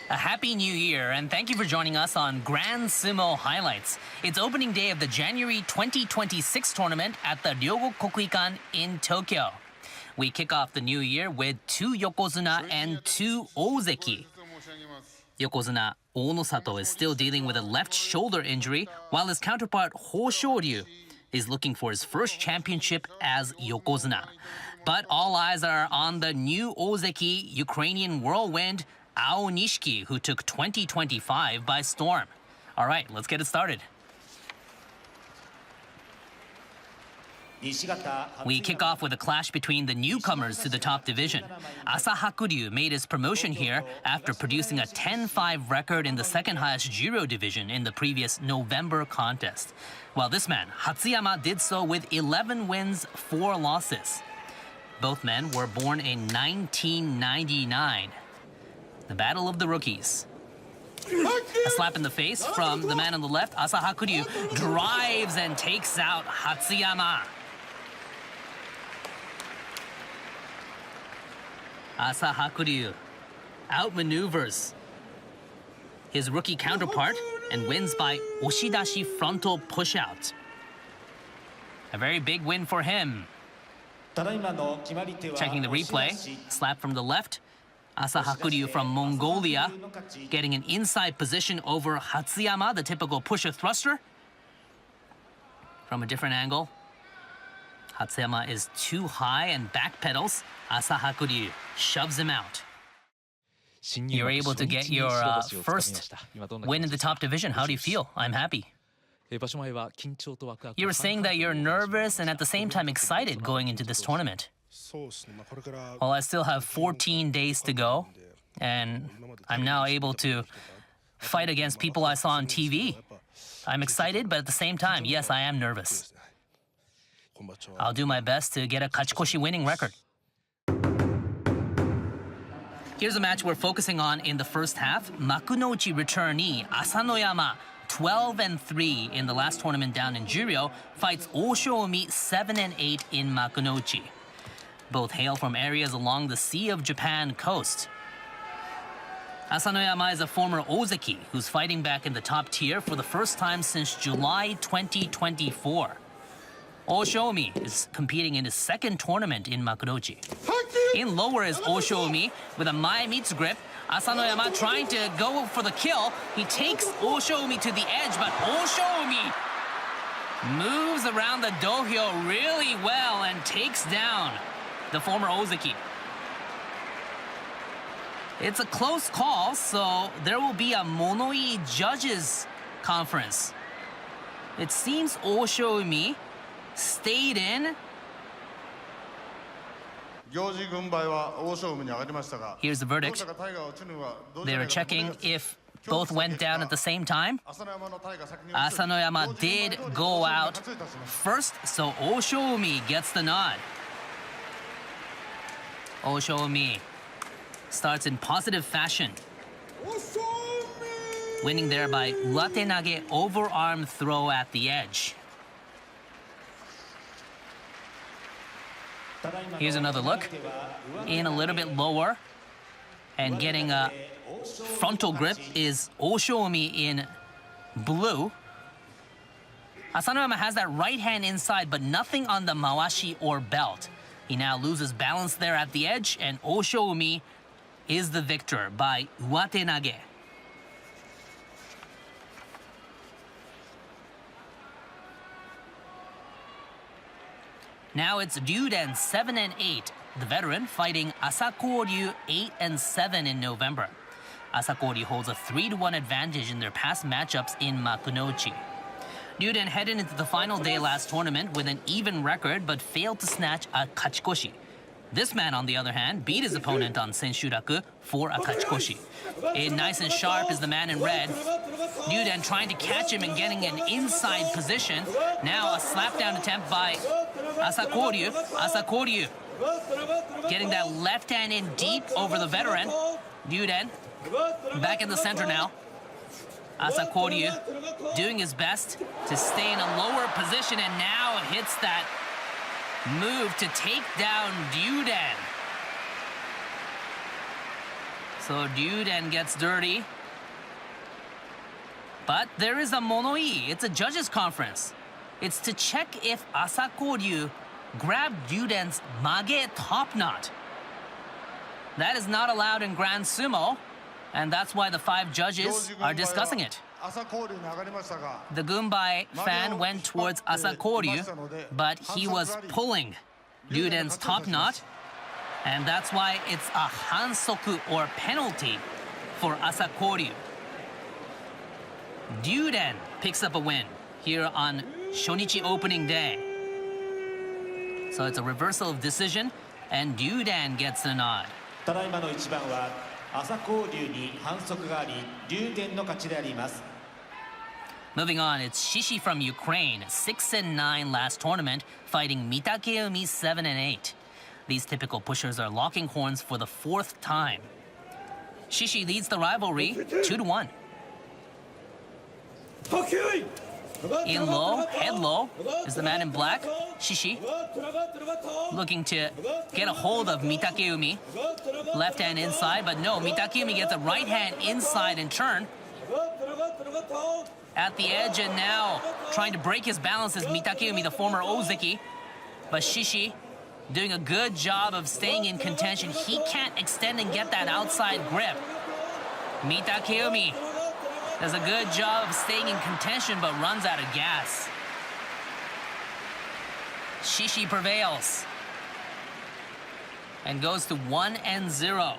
A happy new year, and thank you for joining us on Grand Sumo Highlights. It's opening day of the January 2026 tournament at the Ryogo Kokuikan in Tokyo. We kick off the new year with 2 Yokozuna and 2 Ozeki. Yokozuna Onosato is still dealing with a left shoulder injury, while his counterpart Ho Shoryu is looking for his first championship as Yokozuna. But all eyes are on the new Ozeki Ukrainian whirlwind, Ao Nishiki, who took 2025 by storm. All right, let's get it started. We kick off with a clash between the newcomers to the top division. Asa Hakuryu made his promotion here after producing a 10-5 record in the second highest Jiro division in the previous November contest. While this man, Hatsuyama, did so with 11 wins, 4 losses. Both men were born in 1999. The battle of the rookies. A slap in the face from the man on the left. Asa Hakuryu drives and takes out Hatsuyama. Asa Hakuryu outmaneuvers his rookie counterpart and wins by oshidashi frontal pushout. A very big win for him. Checking the replay, slap from the left. Asa Hakuryu from Mongolia getting an inside position over Hatsuyama, the typical pusher thruster. From a different angle, Hatsuyama is too high and backpedals. Asa Hakuryu shoves him out. You're able to get your first win in the top division. How do you feel? I'm happy. You were saying that you're nervous and at the same time excited going into this tournament. Well, I still have 14 days to go, and I'm now able to fight against people I saw on TV. I'm excited, but at the same time, yes, I am nervous. I'll do my best to get a kachikoshi winning record. Here's a match we're focusing on in the first half. Makunouchi returnee Asanoyama, 12-3 in the last tournament down in Juryo, fights Oshoumi 7-8 in Makunouchi. Both hail from areas along the Sea of Japan coast. Asanoyama is a former Ozeki who's fighting back in the top tier for the first time since July 2024. Oshoumi is competing in his second tournament in Makunouchi. In lower is Oshoumi with a Maemitsu grip. Asanoyama trying to go for the kill. He takes Oshoumi to the edge, but Oshoumi moves around the dohyo really well and takes down the former Ozeki. It's a close call, so there will be a Monoi judges conference. It seems Oshoumi stayed in. Here's the verdict. They were checking if both went down at the same time. Asanoyama did go out first, so Oshoumi gets the nod. Oshoumi starts in positive fashion, winning there by uwatenage overarm throw at the edge. Here's another look. In a little bit lower and getting a frontal grip is Oshoumi in blue. Asanoyama has that right hand inside, but nothing on the mawashi or belt. He now loses balance there at the edge, and Oshoumi is the victor by uwatenage. Now it's Ryuden 7-8, the veteran, fighting Asakoryu 8-7 in November. Asakoryu holds a 3-1 advantage in their past matchups in Makunouchi. Ryuden headed into the final day last tournament with an even record, but failed to snatch a kachikoshi. This man, on the other hand, beat his opponent on Senshuraku for a kachikoshi. In nice and sharp is the man in red. Ryuden trying to catch him and getting an inside position. Now a slapdown attempt by Asakoryu. Asakoryu getting that left hand in deep over the veteran. Ryuden back in the center now. Asakoryu doing his best to stay in a lower position, and now hits that move to take down Ryuden. So Ryuden gets dirty. But there is a mono-e. It's a judges' conference. It's to check if Asakoryu grabbed Ryuden's mage top knot. That is not allowed in Grand Sumo, and that's why the 5 judges are discussing it. The Gunbai fan went towards Asakoryu, but he was pulling Ryuden's top knot, and that's why it's a hansoku or penalty for Asakoryu. Ryuden picks up a win here on Shonichi opening day. So it's a reversal of decision, and Ryuden gets the nod. ただいまの一番は朝紅龍に反則があり、龍電の勝ちであります。 Moving on, it's Shishi from Ukraine, 6-9 last tournament, fighting Mitakeumi 7-8. These typical pushers are locking horns for the 4th time. Shishi leads the rivalry 2-1. In low, head low, is the man in black, Shishi, looking to get a hold of Mitakeumi. Left hand inside, but no, Mitakeumi gets a right hand inside and turn. At the edge, and now trying to break his balance is Mitakeumi, the former Ozeki. But Shishi doing a good job of staying in contention. He can't extend and get that outside grip. Mitakeumi does a good job of staying in contention, but runs out of gas. Shishi prevails and goes to 1-0.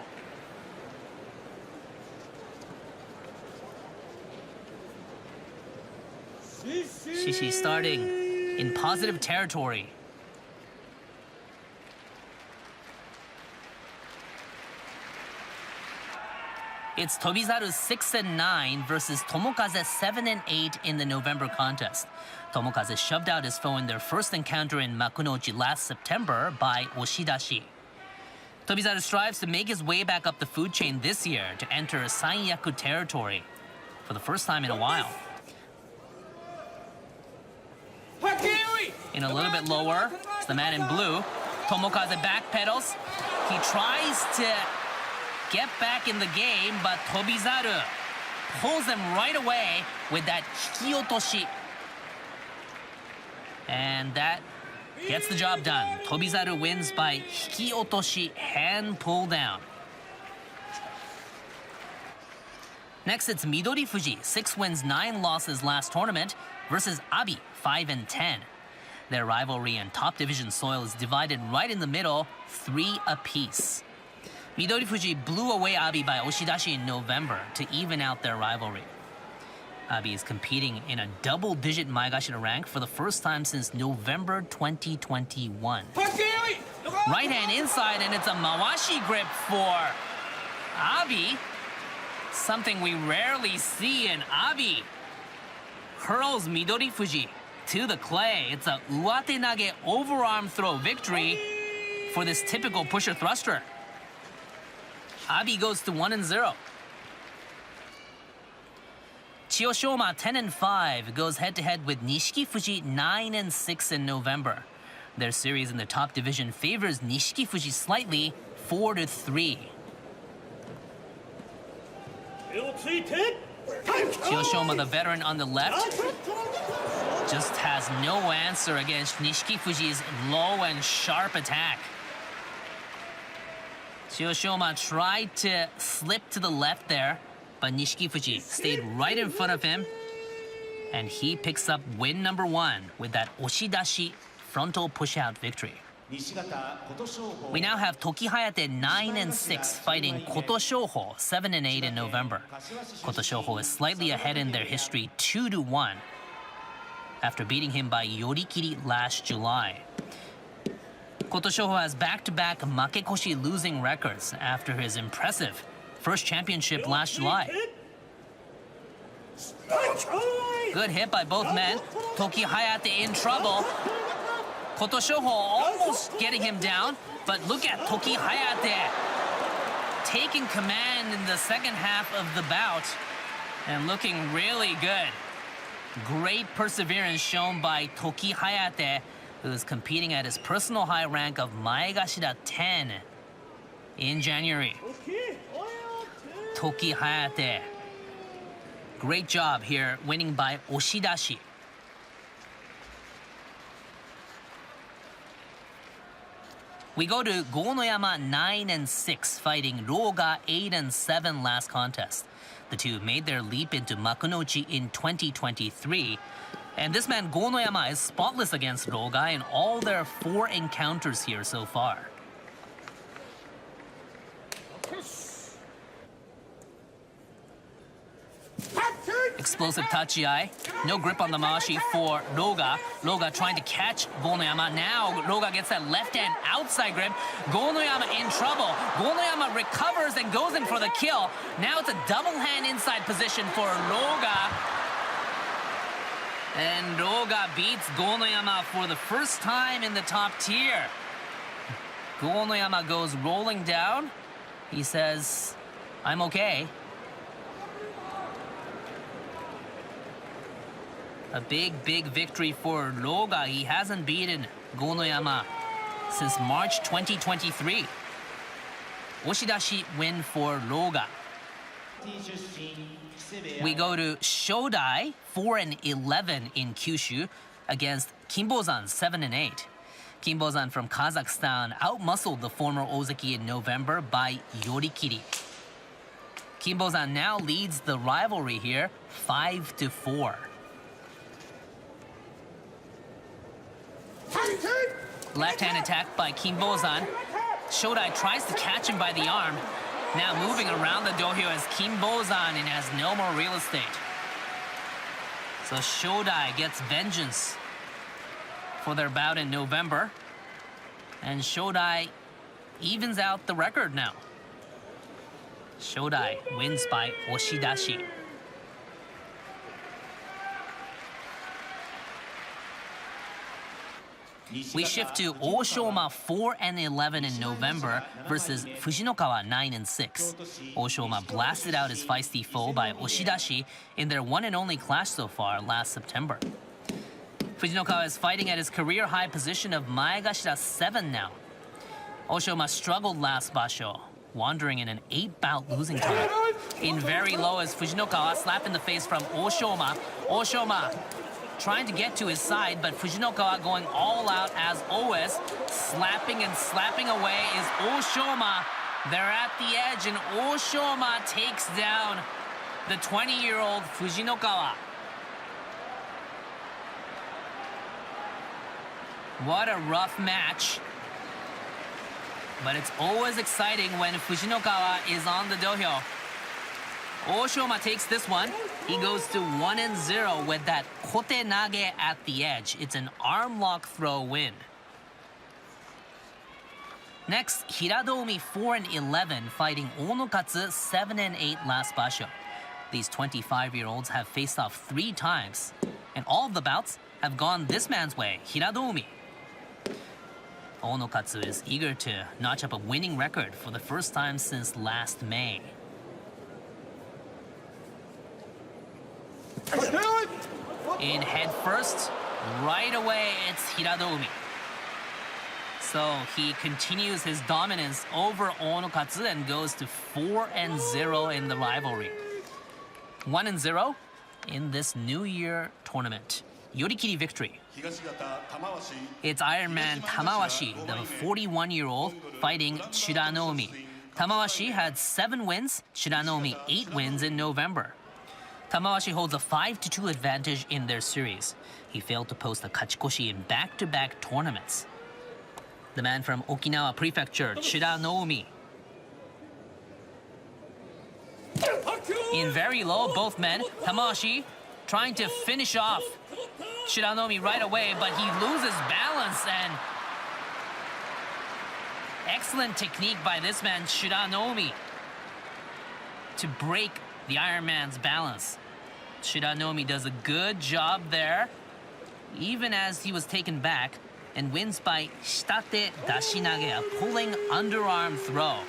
Shishi starting in positive territory. It's Tobizaru 6-9 versus Tomokaze 7-8 in the November contest. Tomokaze shoved out his foe in their first encounter in Makunochi last September by oshidashi. Tobizaru strives to make his way back up the food chain this year to enter Sanyaku territory for the first time in a while. In a little bit lower, it's the man in blue. Tomokaze backpedals. He tries to get back in the game, but Tobizaru pulls him right away with that hikiotoshi. And that gets the job done. Tobizaru wins by hikiotoshi hand pull down. Next, it's Midori Fuji, 6 wins, 9 losses last tournament, versus Abi, 5-10. Their rivalry in top division soil is divided right in the middle, 3 apiece. Midori Fuji blew away Abi by oshidashi in November to even out their rivalry. Abi is competing in a double-digit Maegashira rank for the first time since November 2021. Right hand inside, and it's a Mawashi grip for Abi. Something we rarely see, in Abi hurls Midori Fuji to the clay. It's a uwate nage overarm throw victory for this typical pusher thruster. Abi goes to 1-0. Chiyoshima 10-5 goes head-to-head with Nishiki Fuji 9-6 in November. Their series in the top division favors Nishiki Fuji slightly, 4-3. Chiyoshima, the veteran on the left, just has no answer against Nishiki Fuji's low and sharp attack. Chiyoshima tried to slip to the left there, but Nishiki Fuji stayed right in front of him, and he picks up win number 1 with that oshidashi frontal push-out victory. We now have Toki Hayate 9-6 fighting Koto Shouho 7-8 in November. Koto Shouho is slightly ahead in their history 2-1 after beating him by Yorikiri last July. Koto Shouho has back-to-back makekoshi losing records after his impressive first championship last July. Good hit by both men. Toki Hayate in trouble. Koto Shouho almost getting him down, but look at Toki Hayate taking command in the second half of the bout and looking really good. Great perseverance shown by Toki Hayate, who is competing at his personal high rank of Maegashira 10 in January. Toki Hayate. Great job here, winning by oshidashi. We go to Gonoyama 9-6, fighting Roga 8-7 last contest. The two made their leap into Makunochi in 2023. And this man, Gonoyama, is spotless against Roga in all their 4 encounters here so far. Explosive tachiai. No grip on the mashi for Roga. Roga trying to catch Gonoyama. Now Roga gets that left hand outside grip. Gonoyama in trouble. Gonoyama recovers and goes in for the kill. Now it's a double hand inside position for Roga. And Roga beats Gonoyama for the first time in the top tier. Gonoyama goes rolling down. He says, "I'm okay." A big, big victory for Roga. He hasn't beaten Gonoyama since March 2023. Oshidashi win for Roga. We go to Shodai, 4-11 in Kyushu, against Kinbozan, 7-8. Kinbozan from Kazakhstan outmuscled the former Ozeki in November by Yorikiri. Kinbozan now leads the rivalry here, 5-4. Left-hand attack by Kinbozan. Shodai tries to catch him by the arm. Now moving around the dohyo as Kinbozan and has no more real estate. So Shodai gets vengeance for their bout in November. And Shodai evens out the record now. Shodai wins by oshidashi. We shift to Oshoma 4-11 in November versus Fujinokawa 9-6. Oshoma blasted out his feisty foe by oshidashi in their one and only clash so far last September. Fujinokawa is fighting at his career-high position of Maegashira 7 now. Oshoma struggled last basho, wandering in an 8-bout losing time. In very low is Fujinokawa, slap in the face from Oshoma. Oshoma trying to get to his side, but Fujinokawa going all out as always. Slapping and slapping away is Oshoma. They're at the edge, and Oshoma takes down the 20-year-old Fujinokawa. What a rough match. But it's always exciting when Fujinokawa is on the dohyo. Oshoma takes this one. He goes to 1-0 with that kote nage at the edge. It's an arm lock throw win. Next, Hiradomi 4-11 fighting Onokatsu 7-8 last basho. These 25-year-olds have faced off 3 times, and all of the bouts have gone this man's way, Hiradomi. Onokatsu is eager to notch up a winning record for the first time since last May. In head first, right away it's Hiradomi. So he continues his dominance over Onokatsu and goes to 4-0 in the rivalry. 1-0 in this New Year tournament. Yorikiri victory. It's Ironman Tamawashi, the 41-year-old, fighting Shiranomi. Tamawashi had 7 wins, Shiranomi 8 wins in November. Tamawashi holds a 5-2 advantage in their series. He failed to post a kachikoshi in back-to-back tournaments. The man from Okinawa Prefecture, Shiranomi. In very low, both men. Tamawashi trying to finish off Shiranomi right away, but he loses balance, and excellent technique by this man, Shiranomi, to break the Iron Man's balance. Shiranomi does a good job there, even as he was taken back, and wins by shitate dashinage, a pulling underarm throw.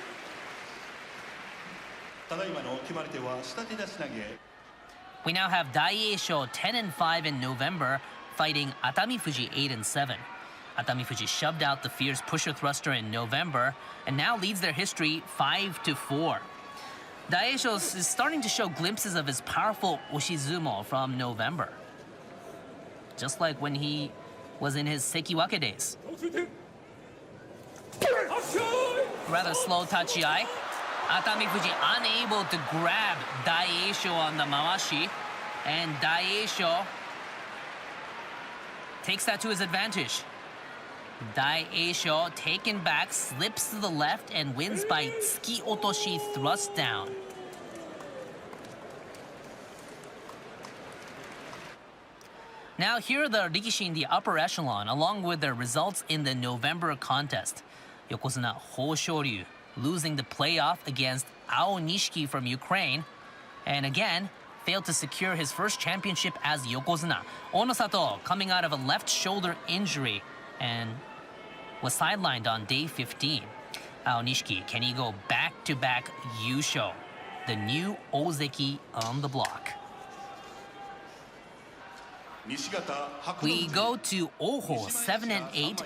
We now have Daieisho 10-5 in November, fighting Atami Fuji 8-7. Atami Fuji shoved out the fierce pusher thruster in November, and now leads their history 5-4. Daisho is starting to show glimpses of his powerful Oshizumo from November. Just like when he was in his Sekiwake days. Rather slow tachiai. Atami Fuji unable to grab Daisho on the mawashi. And Daisho takes that to his advantage. Daisho, taken back, slips to the left and wins by tsuki otoshi thrust down. Now here are the rikishi in the upper echelon, along with their results in the November contest. Yokozuna Hoshoryu losing the playoff against Ao Nishiki from Ukraine, and again failed to secure his first championship as Yokozuna. Onosato coming out of a left shoulder injury and was sidelined on day 15. Ao Nishiki, can he go back-to-back Yusho? The new Ozeki on the block. We go to Oho 7-8,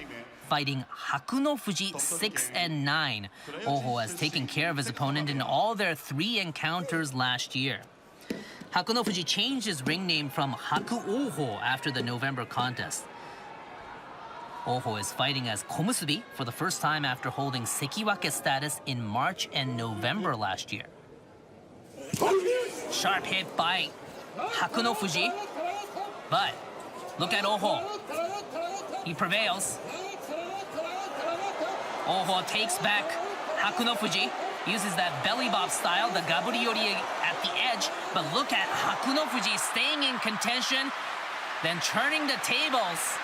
fighting Hakuno Fuji 6-9. Oho has taken care of his opponent in all their 3 encounters last year. Hakuno Fuji changed his ring name from Haku Oho after the November contest. Oho is fighting as Komusubi for the first time after holding Sekiwake status in March and November last year. Sharp hit by Hakuno Fuji. But look at Oho. He prevails. Oho takes back Hakuno Fuji, uses that belly bop style, the gaburiori at the edge. But look at Hakuno Fuji staying in contention, then turning the tables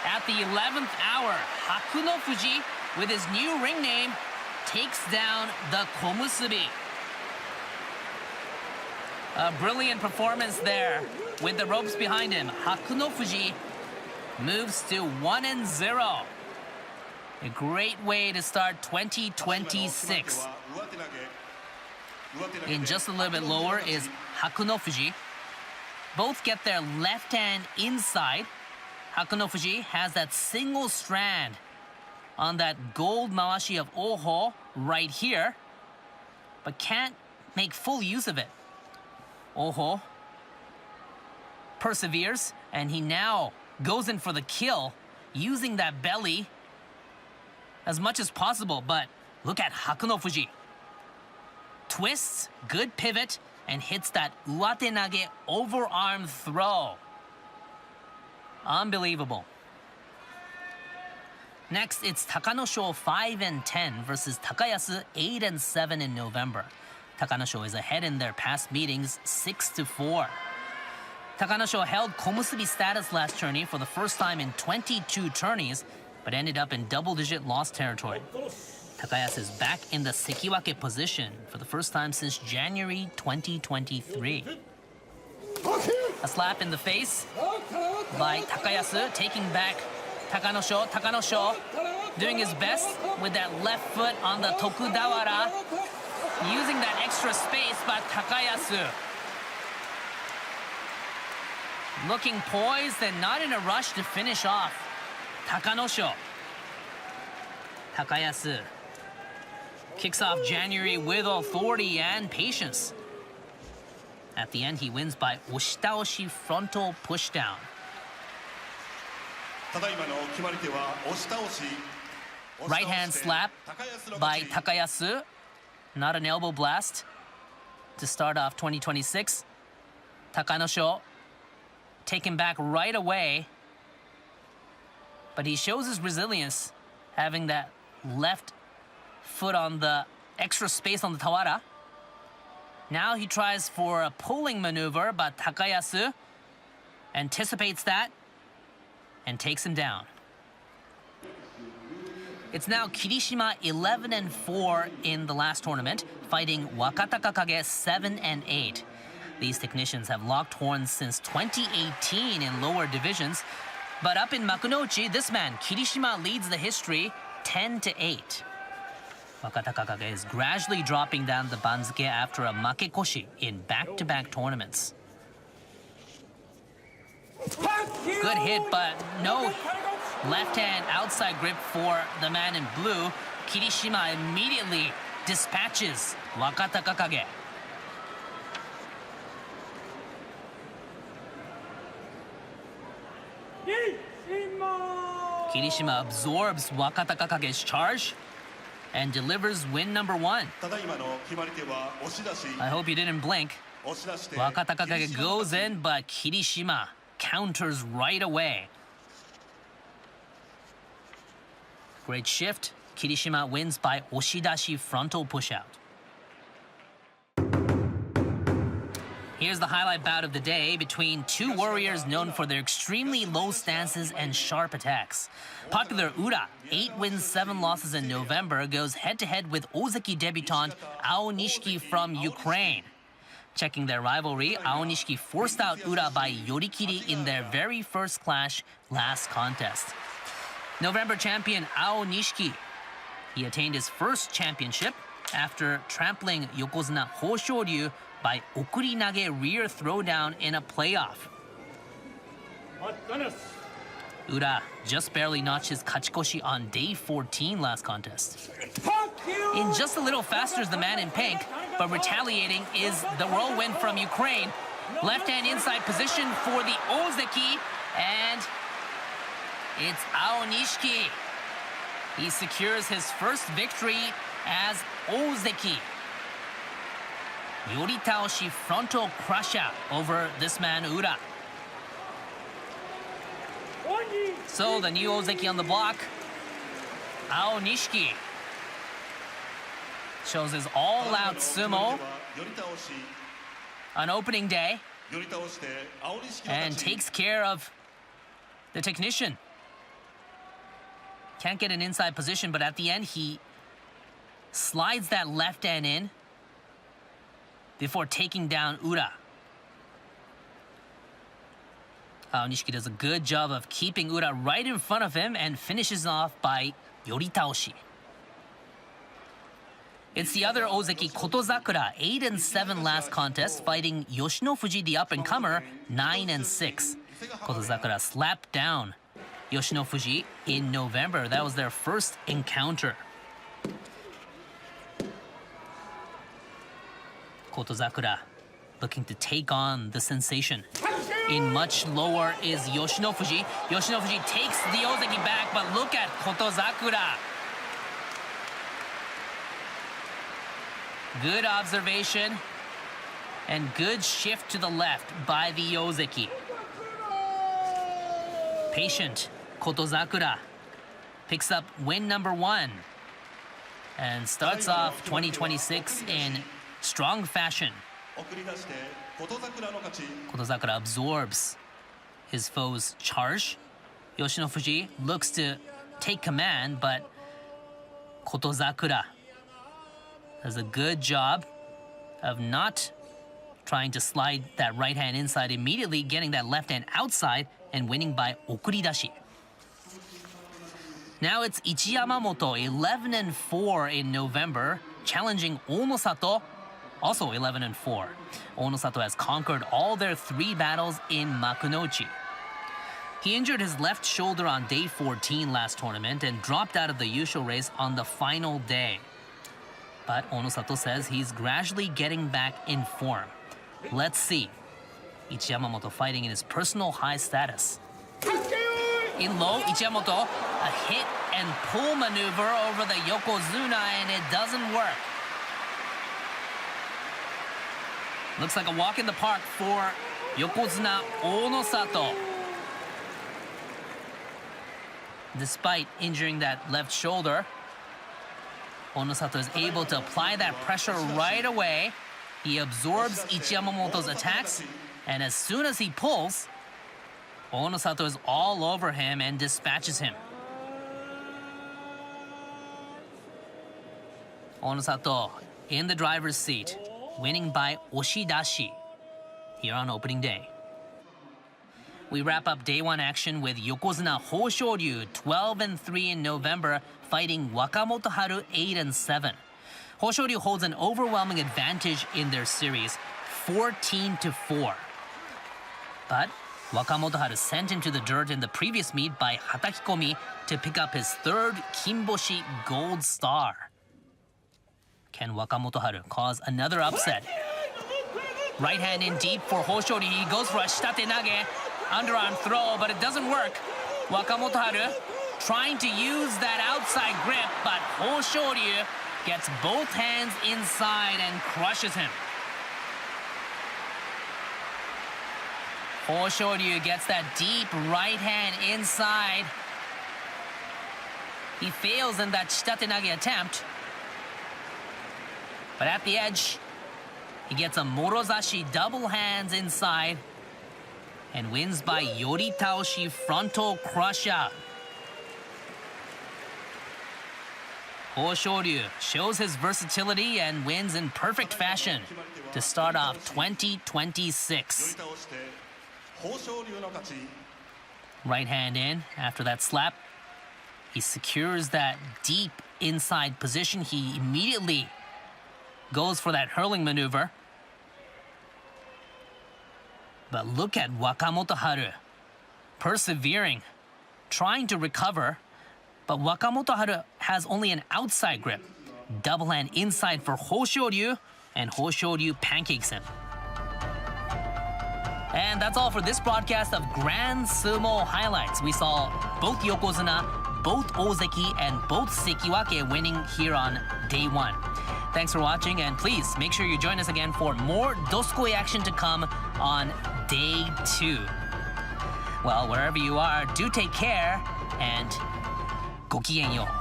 at the 11th hour. Hakuno Fuji, with his new ring name, takes down the Komusubi. A brilliant performance there with the ropes behind him. Hakuno Fuji moves to 1-0. A great way to start 2026. In just a little bit lower is Hakuno Fuji. Both get their left hand inside. Hakuno Fuji has that single strand on that gold mawashi of Oho right here, but can't make full use of it. Oho perseveres, and he now goes in for the kill, using that belly as much as possible. But look at Hakuno Fuji. Twists, good pivot, and hits that uwatenage overarm throw. Unbelievable. Next, it's Takanosho 5-10 versus Takayasu 8-7 in November. Takanosho is ahead in their past meetings 6-4. Takanosho held Komusubi status last tourney for the first time in 22 tourneys, but ended up in double-digit loss territory. Takayasu is back in the Sekiwake position for the first time since January 2023. A slap in the face by Takayasu, taking back Takanosho. Takanosho doing his best with that left foot on the Tokudawara, using that extra space by Takayasu. Looking poised and not in a rush to finish off Takanosho. Takayasu kicks off January with authority and patience. At the end, he wins by oshitaoshi frontal pushdown. Right hand slap by Takayasu. Not an elbow blast to start off 2026. Takanosho taken back right away. But he shows his resilience, having that left foot on the extra space on the Tawara. Now he tries for a pulling maneuver, but Takayasu anticipates that and takes him down. It's now Kirishima 11-4 in the last tournament, fighting Wakatakakage 7-8. These technicians have locked horns since 2018 in lower divisions, but up in Makunochi, this man, Kirishima, leads the history 10-8. Wakatakakage is gradually dropping down the banzuke after a makekoshi in back-to-back tournaments. Good hit, but no left-hand outside grip for the man in blue. Kirishima immediately dispatches Wakatakakage. Kirishima absorbs Wakatakakage's charge and delivers win number 1. ただいまの決まり手は押し出し I hope you didn't blink. 押し出して Wakatakakage goes in, but Kirishima counters right away. Great shift. Kirishima wins by oshidashi frontal pushout. Here's the highlight bout of the day between two warriors known for their extremely low stances and sharp attacks. Popular Ura, 8 wins, 7 losses in November, goes head-to-head with Ozeki debutant Aonishiki from Ukraine. Checking their rivalry, Aonishiki forced out Ura by yorikiri in their very first clash last contest. November champion Aonishiki. He attained his first championship after trampling Yokozuna Hoshoryu by okurinage rear throwdown in a playoff. Ura just barely notched his kachikoshi on day 14 last contest. In just a little faster is the man in pink, but retaliating is the whirlwind from Ukraine. Left hand inside position for the Ozeki, and it's Aonishiki. He secures his first victory as Ozeki. Yoritaoshi frontal crush out over this man Ura. So the new Ozeki on the block, Aonishiki, shows his all-out sumo より倒し on opening day より倒して青錦の and 勝ち takes care of the technician. Can't get an inside position, but at the end he slides that left hand in before taking down Ura. Nishiki does a good job of keeping Ura right in front of him and finishes off by yoritaoshi. It's the other Ozeki, Kotozakura, 8 and 7 last contest, fighting Yoshinofuji, the up-and-comer, 9 and 6. Kotozakura slapped down Yoshinofuji in November. That was their first encounter. Kotozakura looking to take on the sensation. In much lower is Yoshinofuji. Yoshinofuji takes the Ozeki back, but look at Kotozakura. Good observation and good shift to the left by the Ozeki. Patient Kotozakura picks up win number 1 and starts off 2026 in strong fashion. 送り出して琴桜の勝ち Kotozakura absorbs his foe's charge. Yoshinofuji looks to take command, but Kotozakura does a good job of not trying to slide that right hand inside, immediately getting that left hand outside and winning by okuridashi. Now it's Ichiyamamoto, 11 and 4 in November, challenging Onosato, also 11 and 4. Onosato has conquered all their 3 battles in Makunochi. He injured his left shoulder on day 14 last tournament and dropped out of the Yusho race on the final day. But Onosato says he's gradually getting back in form. Let's see. Ichiyamamoto fighting in his personal high status. In low, Ichiyamamoto, a hit and pull maneuver over the Yokozuna, and it doesn't work. Looks like a walk in the park for Yokozuna Onosato. Despite injuring that left shoulder, Onosato is able to apply that pressure right away. He absorbs Ichiyamamoto's attacks, and as soon as he pulls, Onosato is all over him and dispatches him. Onosato in the driver's seat, winning by oshidashi here on opening day. We wrap up day 1 action with Yokozuna Hoshoryu, 12 and 3 in November, fighting Wakamoto Haru, 8 and 7. Hoshoryu holds an overwhelming advantage in their series, 14 to 4. But Wakamoto Haru sent him to the dirt in the previous meet by hatakikomi to pick up his 3rd Kimboshi Gold Star. Can Wakamoto Haru cause another upset? Right hand in deep for Hoshoryu. He goes for a shitate nage, underarm throw, but it doesn't work. Wakamoto Haru trying to use that outside grip, but Ho Shoryu gets both hands inside and crushes him. Ho Shoryu gets that deep right hand inside. He fails in that shitatenage attempt. But at the edge, he gets a morozashi double hands inside and wins by yori taoshi frontal crusher. Ho Shoryu shows his versatility and wins in perfect fashion to start off 2026. Right hand in after that slap. He secures that deep inside position. He immediately goes for that hurling maneuver. But look at Wakamoto Haru persevering, trying to recover. But Wakamoto Haru has only an outside grip. Double hand inside for Ho Shoryu, and Ho Shoryu pancakes him. And that's all for this broadcast of Grand Sumo Highlights. We saw both Yokozuna, both Ozeki, and both Sekiwake winning here on day one. Thanks for watching, and please make sure you join us again for more Doskoi action to come on day 2. Well, wherever you are, do take care, and ごきげんよう.